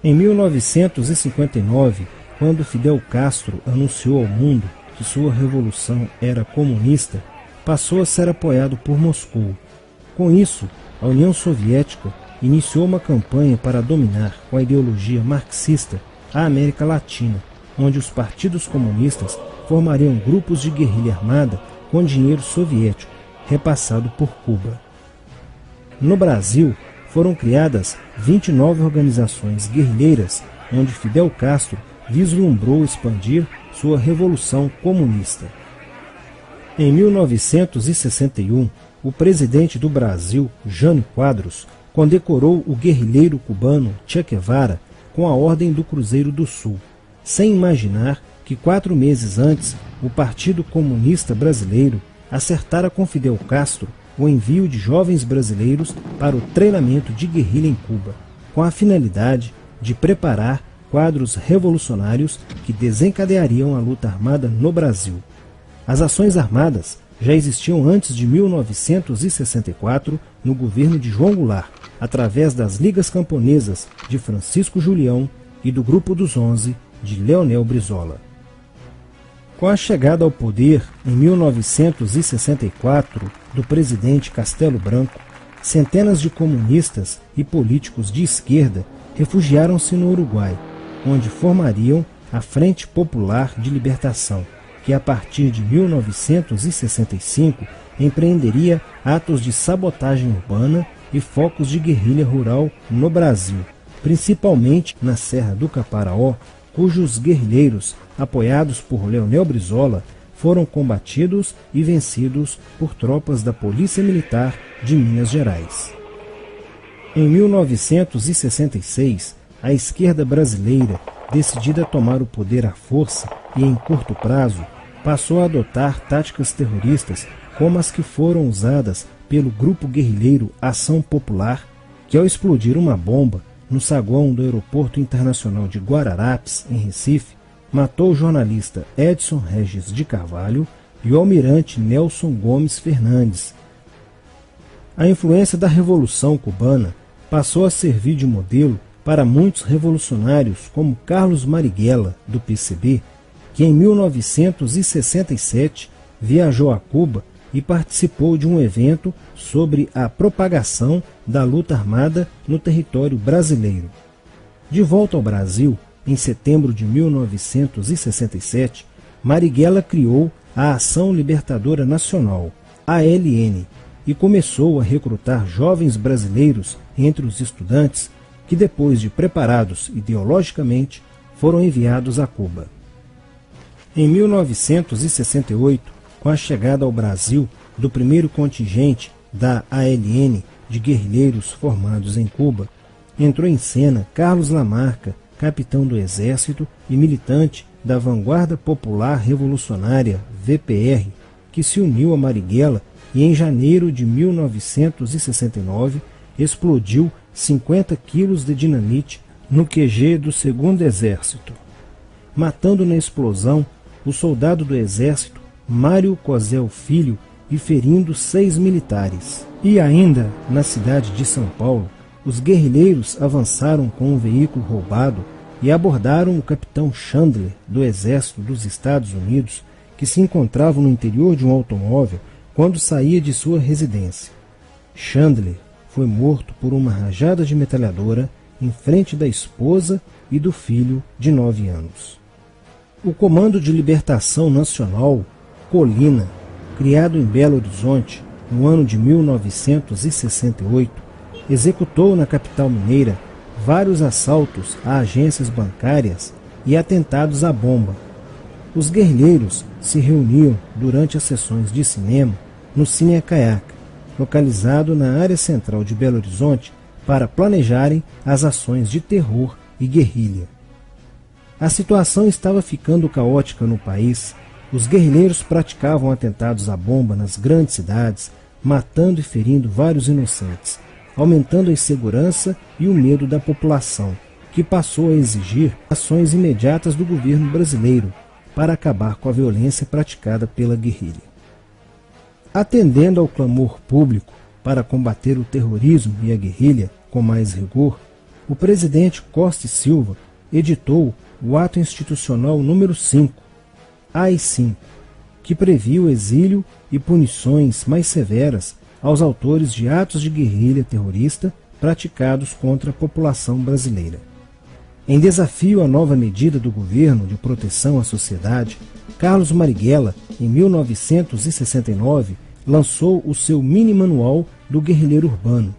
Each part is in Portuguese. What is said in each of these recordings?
Em 1959, quando Fidel Castro anunciou ao mundo que sua revolução era comunista, passou a ser apoiado por Moscou. Com isso, a União Soviética iniciou uma campanha para dominar com a ideologia marxista a América Latina, onde os partidos comunistas formariam grupos de guerrilha armada com dinheiro soviético, repassado por Cuba. No Brasil, foram criadas 29 organizações guerrilheiras, onde Fidel Castro vislumbrou expandir sua revolução comunista. Em 1961, o presidente do Brasil, Jânio Quadros, condecorou o guerrilheiro cubano Che Guevara com a Ordem do Cruzeiro do Sul, sem imaginar que 4 meses antes o Partido Comunista Brasileiro acertara com Fidel Castro o envio de jovens brasileiros para o treinamento de guerrilha em Cuba, com a finalidade de preparar quadros revolucionários que desencadeariam a luta armada no Brasil. As ações armadas já existiam antes de 1964 no governo de João Goulart, através das Ligas Camponesas de Francisco Julião e do Grupo dos 11 de Leonel Brizola. Com a chegada ao poder, em 1964, do presidente Castelo Branco, centenas de comunistas e políticos de esquerda refugiaram-se no Uruguai, onde formariam a Frente Popular de Libertação, que a partir de 1965 empreenderia atos de sabotagem urbana e focos de guerrilha rural no Brasil, principalmente na Serra do Caparaó, cujos guerrilheiros, apoiados por Leonel Brizola, foram combatidos e vencidos por tropas da Polícia Militar de Minas Gerais. Em 1966, a esquerda brasileira, decidida a tomar o poder à força e em curto prazo, passou a adotar táticas terroristas como as que foram usadas pelo grupo guerrilheiro Ação Popular, que ao explodir uma bomba no saguão do Aeroporto Internacional de Guararapes, em Recife, matou o jornalista Edson Regis de Carvalho e o almirante Nelson Gomes Fernandes. A influência da Revolução Cubana passou a servir de modelo para muitos revolucionários como Carlos Marighella, do PCB, que em 1967 viajou a Cuba e participou de um evento sobre a propagação da luta armada no território brasileiro. De volta ao Brasil, em setembro de 1967, Marighella criou a Ação Libertadora Nacional, ALN, e começou a recrutar jovens brasileiros entre os estudantes que, depois de preparados ideologicamente, foram enviados a Cuba. Em 1968, com a chegada ao Brasil do primeiro contingente da ALN de guerrilheiros formados em Cuba, entrou em cena Carlos Lamarca, capitão do Exército e militante da Vanguarda Popular Revolucionária, VPR, que se uniu a Marighella e em janeiro de 1969 explodiu 50 quilos de dinamite no QG do 2º Exército, matando na explosão o soldado do Exército Mário Cosel Filho e ferindo 6 militares. E ainda, na cidade de São Paulo, os guerrilheiros avançaram com um veículo roubado e abordaram o capitão Chandler, do Exército dos Estados Unidos, que se encontrava no interior de um automóvel quando saía de sua residência. Chandler foi morto por uma rajada de metralhadora em frente da esposa e do filho de 9 anos. O Comando de Libertação Nacional, Colina, criado em Belo Horizonte no ano de 1968, executou na capital mineira vários assaltos a agências bancárias e atentados à bomba. Os guerrilheiros se reuniam durante as sessões de cinema no Cine Caiaca, localizado na área central de Belo Horizonte, para planejarem as ações de terror e guerrilha. A situação estava ficando caótica no país. Os guerrilheiros praticavam atentados à bomba nas grandes cidades, matando e ferindo vários inocentes, aumentando a insegurança e o medo da população, que passou a exigir ações imediatas do governo brasileiro para acabar com a violência praticada pela guerrilha. Atendendo ao clamor público para combater o terrorismo e a guerrilha com mais rigor, o presidente Costa e Silva editou o Ato Institucional número 5, AI-5, que previa o exílio e punições mais severas aos autores de atos de guerrilha terrorista praticados contra a população brasileira. Em desafio à nova medida do governo de proteção à sociedade, Carlos Marighella, em 1969, lançou o seu mini-manual do guerrilheiro urbano.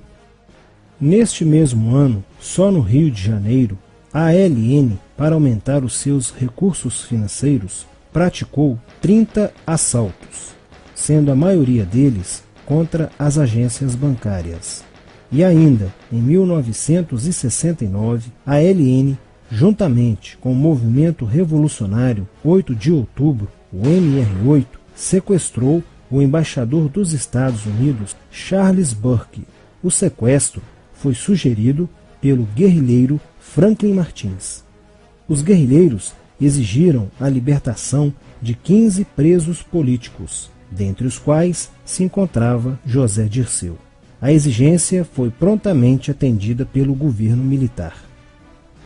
Neste mesmo ano, só no Rio de Janeiro, a ALN, para aumentar os seus recursos financeiros, praticou 30 assaltos, sendo a maioria deles contra as agências bancárias. E ainda, em 1969, a ALN, juntamente com o movimento revolucionário 8 de outubro, o MR8, sequestrou o embaixador dos Estados Unidos, Charles Burke. O sequestro foi sugerido pelo guerrilheiro Franklin Martins. Os guerrilheiros exigiram a libertação de 15 presos políticos, dentre os quais se encontrava José Dirceu. A exigência foi prontamente atendida pelo governo militar.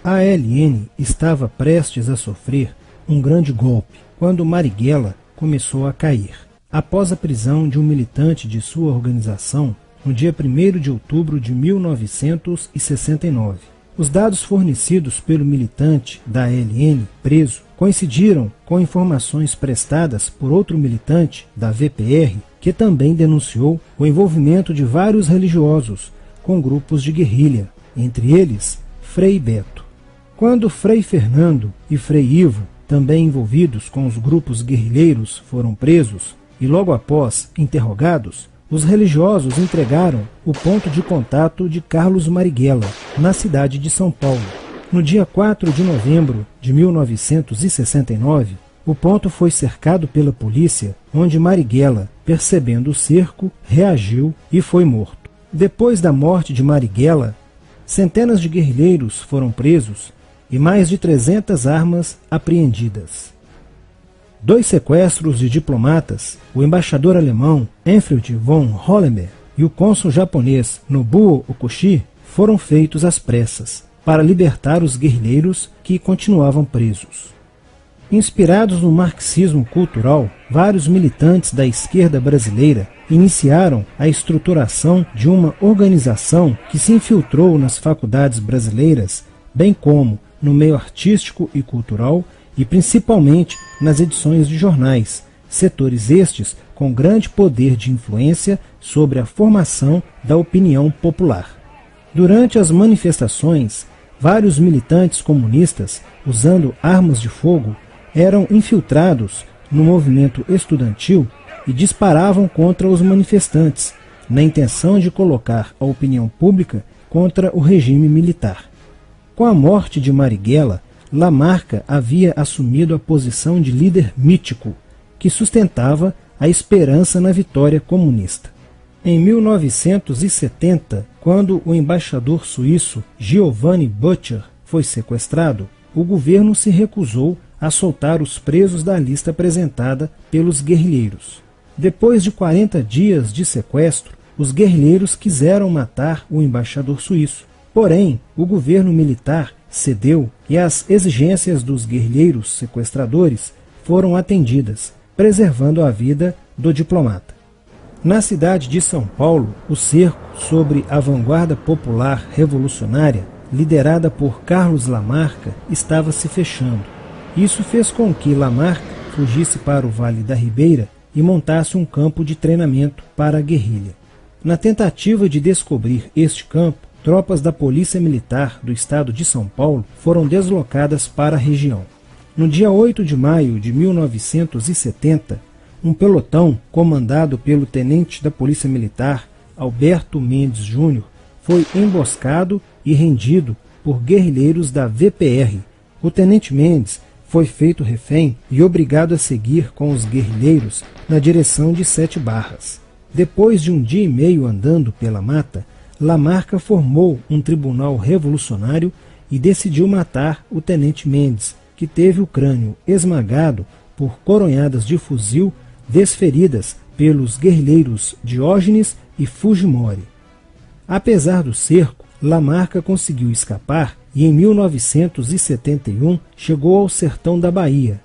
A ALN estava prestes a sofrer um grande golpe quando Marighella começou a cair. Após a prisão de um militante de sua organização, no dia 1º de outubro de 1969. Os dados fornecidos pelo militante da ALN preso coincidiram com informações prestadas por outro militante da VPR, que também denunciou o envolvimento de vários religiosos com grupos de guerrilha, entre eles Frei Beto. Quando Frei Fernando e Frei Ivo, também envolvidos com os grupos guerrilheiros, foram presos e logo após interrogados, os religiosos entregaram o ponto de contato de Carlos Marighella, na cidade de São Paulo. No dia 4 de novembro de 1969, o ponto foi cercado pela polícia, onde Marighella, percebendo o cerco, reagiu e foi morto. Depois da morte de Marighella, centenas de guerrilheiros foram presos e mais de 300 armas apreendidas. 2 sequestros de diplomatas, o embaixador alemão Enfield von Hollenberg e o cônsul japonês Nobuo Okushi, foram feitos às pressas, para libertar os guerrilheiros que continuavam presos. Inspirados no marxismo cultural, vários militantes da esquerda brasileira iniciaram a estruturação de uma organização que se infiltrou nas faculdades brasileiras, bem como no meio artístico e cultural, e principalmente nas edições de jornais, setores estes com grande poder de influência sobre a formação da opinião popular. Durante as manifestações, vários militantes comunistas, usando armas de fogo, eram infiltrados no movimento estudantil e disparavam contra os manifestantes, na intenção de colocar a opinião pública contra o regime militar. Com a morte de Marighella, Lamarca havia assumido a posição de líder mítico, que sustentava a esperança na vitória comunista. Em 1970, quando o embaixador suíço Giovanni Butcher foi sequestrado, o governo se recusou a soltar os presos da lista apresentada pelos guerrilheiros. Depois de 40 dias de sequestro, os guerrilheiros quiseram matar o embaixador suíço. Porém, o governo militar cedeu e as exigências dos guerrilheiros sequestradores foram atendidas, preservando a vida do diplomata. Na cidade de São Paulo, o cerco sobre a vanguarda popular revolucionária, liderada por Carlos Lamarca, estava se fechando. Isso fez com que Lamarca fugisse para o Vale da Ribeira e montasse um campo de treinamento para a guerrilha. Na tentativa de descobrir este campo, tropas da Polícia Militar do estado de São Paulo foram deslocadas para a região. No dia 8 de maio de 1970, um pelotão comandado pelo tenente da Polícia Militar, Alberto Mendes Júnior, foi emboscado e rendido por guerrilheiros da VPR. O tenente Mendes foi feito refém e obrigado a seguir com os guerrilheiros na direção de Sete Barras. Depois de um dia e meio andando pela mata, Lamarca formou um tribunal revolucionário e decidiu matar o tenente Mendes, que teve o crânio esmagado por coronhadas de fuzil desferidas pelos guerrilheiros Diógenes e Fujimori. Apesar do cerco, Lamarca conseguiu escapar e em 1971 chegou ao sertão da Bahia.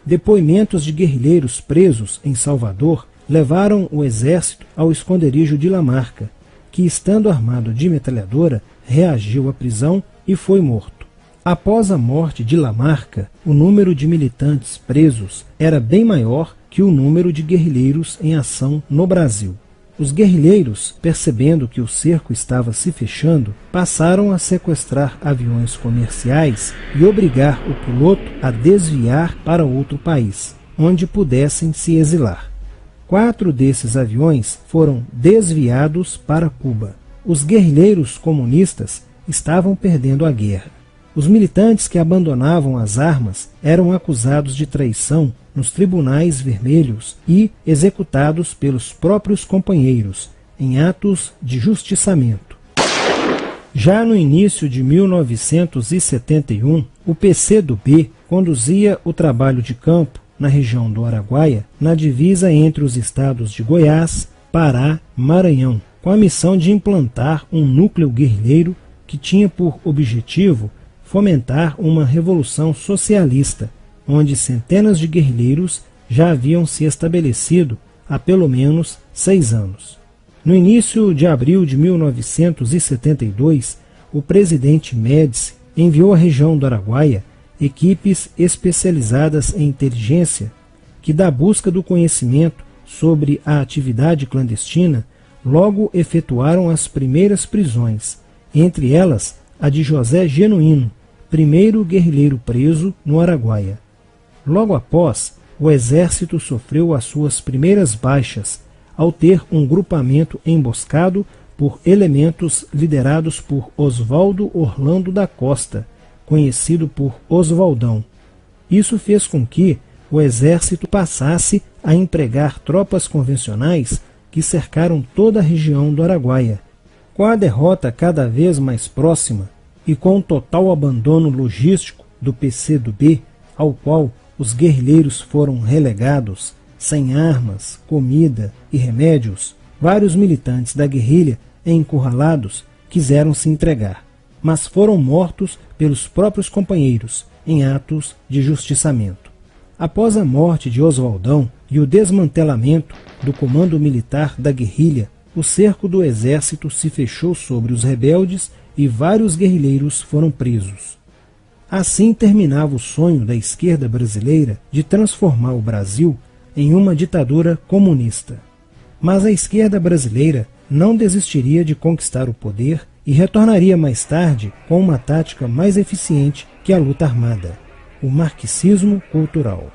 Depoimentos de guerrilheiros presos em Salvador levaram o exército ao esconderijo de Lamarca, que, estando armado de metralhadora, reagiu à prisão e foi morto. Após a morte de Lamarca, o número de militantes presos era bem maior que o número de guerrilheiros em ação no Brasil. Os guerrilheiros, percebendo que o cerco estava se fechando, passaram a sequestrar aviões comerciais e obrigar o piloto a desviar para outro país, onde pudessem se exilar. 4 desses aviões foram desviados para Cuba. Os guerrilheiros comunistas estavam perdendo a guerra. Os militantes que abandonavam as armas eram acusados de traição nos tribunais vermelhos e executados pelos próprios companheiros, em atos de justiçamento. Já no início de 1971, o PCdoB conduzia o trabalho de campo na região do Araguaia, na divisa entre os estados de Goiás, Pará e Maranhão, com a missão de implantar um núcleo guerrilheiro que tinha por objetivo fomentar uma revolução socialista, onde centenas de guerrilheiros já haviam se estabelecido há pelo menos 6 anos. No início de abril de 1972, o presidente Médici enviou à região do Araguaia equipes especializadas em inteligência que, da busca do conhecimento sobre a atividade clandestina, logo efetuaram as primeiras prisões, entre elas a de José Genuíno, primeiro guerrilheiro preso no Araguaia. Logo após, o exército sofreu as suas primeiras baixas, ao ter um grupamento emboscado por elementos liderados por Oswaldo Orlando da Costa, conhecido por Oswaldão. Isso fez com que o exército passasse a empregar tropas convencionais que cercaram toda a região do Araguaia. Com a derrota cada vez mais próxima e com o total abandono logístico do PCdoB, ao qual os guerrilheiros foram relegados, sem armas, comida e remédios, vários militantes da guerrilha encurralados quiseram se entregar, mas foram mortos pelos próprios companheiros em atos de justiçamento. Após a morte de Oswaldão e o desmantelamento do comando militar da guerrilha, o cerco do exército se fechou sobre os rebeldes e vários guerrilheiros foram presos. Assim terminava o sonho da esquerda brasileira de transformar o Brasil em uma ditadura comunista. Mas a esquerda brasileira não desistiria de conquistar o poder e retornaria mais tarde com uma tática mais eficiente que a luta armada: o marxismo cultural.